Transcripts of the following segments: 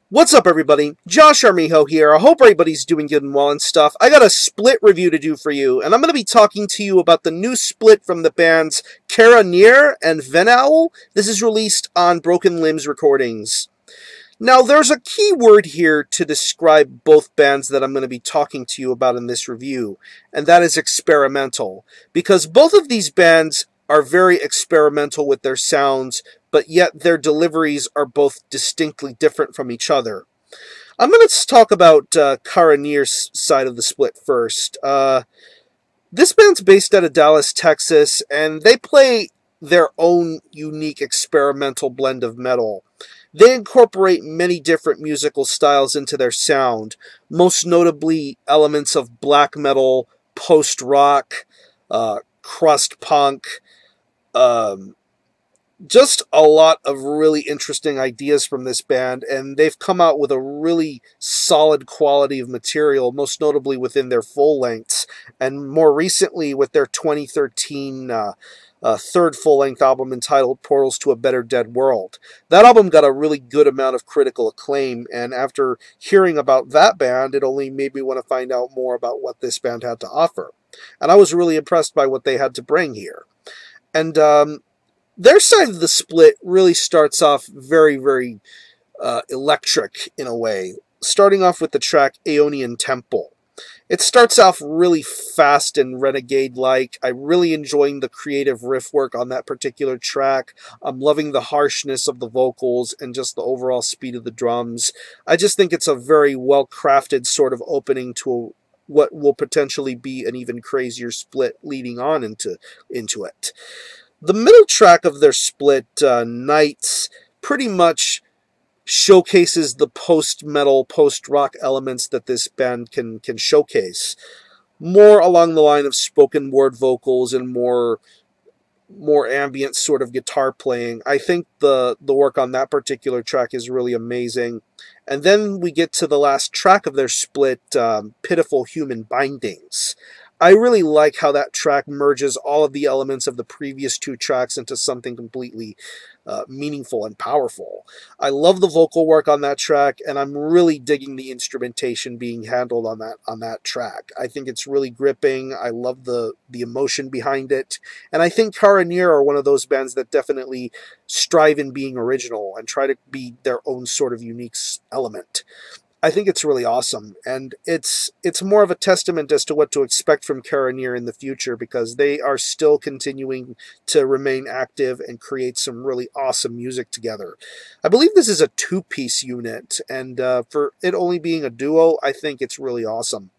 What's up, everybody? Josh Armijo here. I hope everybody's doing good and well and stuff. I got a split review to do for you, and I'm going to be talking to you about the new split from the bands Cara Neir and Venowl. This is released on Broken Limbs Recordings. Now, there's a key word here to describe both bands that I'm going to be talking to you about in this review, and that is experimental, because both of these bands are very experimental with their sounds, but yet their deliveries are both distinctly different from each other. I'm going to talk about Cara Neir's side of the split first. This band's based out of Dallas, Texas, and they play their own unique experimental blend of metal. They incorporate many different musical styles into their sound, most notably elements of black metal, post-rock, crust punk, just a lot of really interesting ideas from this band, and they've come out with a really solid quality of material, most notably within their full lengths, and more recently with their 2013 third full-length album entitled Portals to a Better Dead World. That album got a really good amount of critical acclaim, and after hearing about that band, it only made me want to find out more about what this band had to offer. And I was really impressed by what they had to bring here. And their side of the split really starts off very, very electric in a way, starting off with the track Aeonian Temple. It starts off really fast and renegade-like. I'm really enjoying the creative riff work on that particular track. I'm loving the harshness of the vocals and just the overall speed of the drums. I just think it's a very well-crafted sort of opening to what will potentially be an even crazier split leading on into it. The middle track of their split, Nights, pretty much showcases the post-metal, post-rock elements that this band can showcase. More along the line of spoken word vocals and more ambient sort of guitar playing. I think the work on that particular track is really amazing. And then we get to the last track of their split, Pitiful Human Bindings. I really like how that track merges all of the elements of the previous two tracks into something completely meaningful and powerful. I love the vocal work on that track, and I'm really digging the instrumentation being handled on that track. I think it's really gripping. I love the emotion behind it, and I think Cara Neir are one of those bands that definitely strive in being original and try to be their own sort of unique element. I think it's really awesome, and it's more of a testament as to what to expect from Cara Neir in the future, because they are still continuing to remain active and create some really awesome music together. I believe this is a two-piece unit, and for it only being a duo, I think it's really awesome.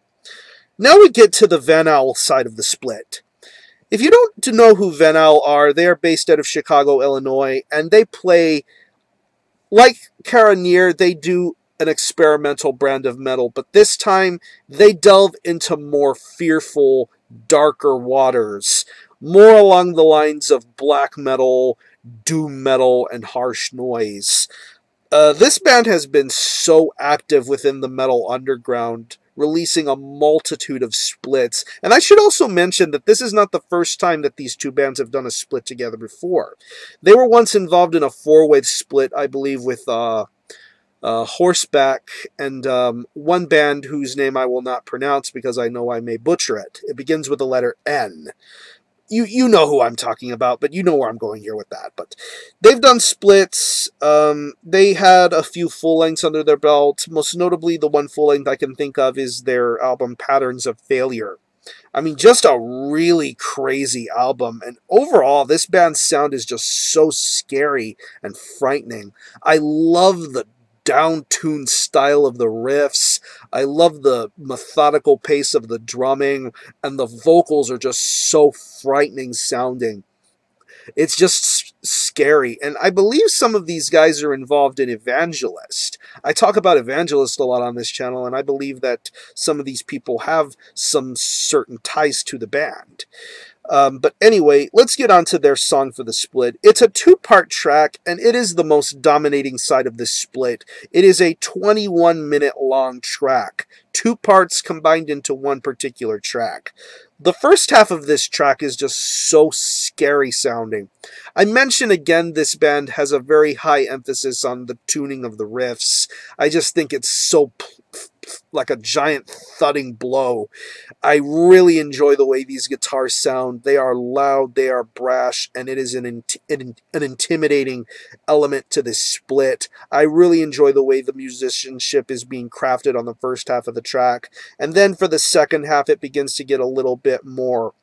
Now we get to the Venowl side of the split. If you don't know who Venowl are, they are based out of Chicago, Illinois, and they play, like Cara Neir, they do an experimental brand of metal, but this time they delve into more fearful, darker waters, more along the lines of black metal, doom metal, and harsh noise. This band has been so active within the metal underground, releasing a multitude of splits. And I should also mention that this is not the first time that these two bands have done a split together before. They were once involved in a four-way split, I believe, with Horseback and one band whose name I will not pronounce because I know I may butcher it. It begins with the letter N. You know who I'm talking about, but you know where I'm going here with that. But they've done splits. They had a few full lengths under their belt. Most notably, the one full length I can think of is their album Patterns of Failure. I mean, just a really crazy album, and overall, this band's sound is just so scary and frightening. I love the down-tuned style of the riffs. I love the methodical pace of the drumming, and the vocals are just so frightening sounding. It's just scary, and I believe some of these guys are involved in Evangelist. I talk about Evangelist a lot on this channel, and I believe that some of these people have some certain ties to the band. But anyway, let's get on to their song for the split. It's a two-part track, and it is the most dominating side of this split. It is a 21-minute long track, two parts combined into one particular track. The first half of this track is just so scary sounding. I mention again, this band has a very high emphasis on the tuning of the riffs. I just think it's so like a giant thudding blow. I really enjoy the way these guitars sound. They are loud, they are brash, and it is an intimidating element to this split. I really enjoy the way the musicianship is being crafted on the first half of the track. And then for the second half, it begins to get a little bit more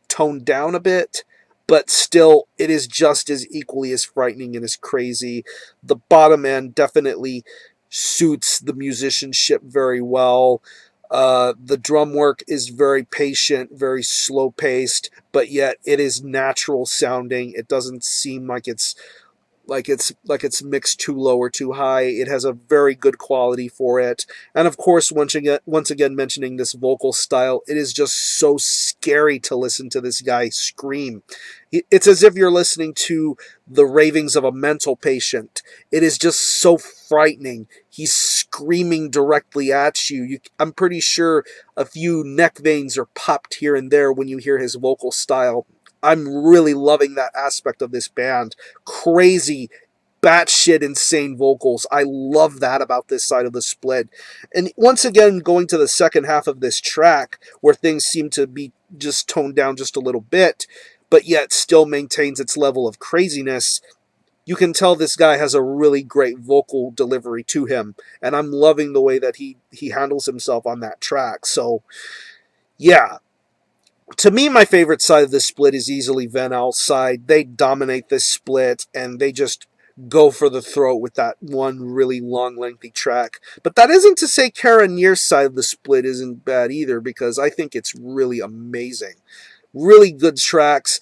toned down a bit, but still, it is just as equally as frightening and as crazy. The bottom end definitely suits the musicianship very well. The drum work is very patient, very slow paced, but yet it is natural sounding. It doesn't seem like it's mixed too low or too high. It has a very good quality for it. And of course, once again mentioning this vocal style, it is just so scary to listen to this guy scream. It's as if you're listening to the ravings of a mental patient. It is just so frightening. He's screaming directly at you. I'm pretty sure a few neck veins are popped here and there when you hear his vocal style. I'm really loving that aspect of this band. Crazy, batshit insane vocals. I love that about this side of the split. And once again, going to the second half of this track, where things seem to be just toned down just a little bit, but yet still maintains its level of craziness, you can tell this guy has a really great vocal delivery to him. And I'm loving the way that he handles himself on that track. So, yeah. To me, my favorite side of this split is easily Venowl's side. They dominate this split, and they just go for the throat with that one really long, lengthy track. But that isn't to say Cara Neir's side of the split isn't bad either, because I think it's really amazing. Really good tracks,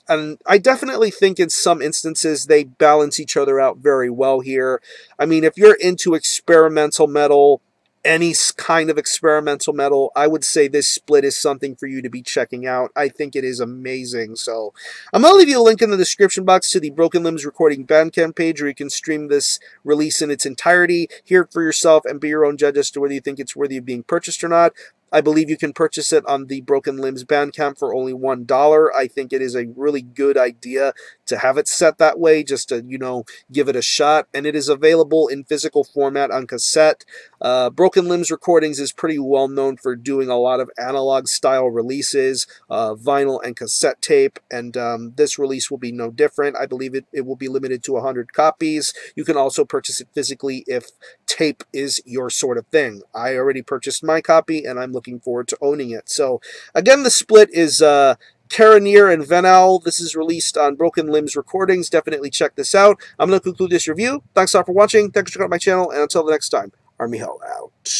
and I definitely think in some instances they balance each other out very well here. I mean, if you're into experimental metal, any kind of experimental metal, I would say this split is something for you to be checking out. I think it is amazing. So I'm going to leave you a link in the description box to the Broken Limbs Recording Bandcamp page, where you can stream this release in its entirety, hear it for yourself, and be your own judge as to whether you think it's worthy of being purchased or not. I believe you can purchase it on the Broken Limbs Bandcamp for only $1. I think it is a really good idea to have it set that way, just to, give it a shot. And it is available in physical format on cassette. Broken Limbs Recordings is pretty well known for doing a lot of analog style releases, vinyl and cassette tape, and this release will be no different. I believe it will be limited to 100 copies. You can also purchase it physically if tape is your sort of thing. I already purchased my copy, and I'm looking forward to owning it. So, again, the split is Cara Neir and Venowl. This is released on Broken Limbs Recordings. Definitely check this out. I'm going to conclude this review. Thanks a lot for watching. Thanks for checking out my channel, and until the next time, Army Hell out.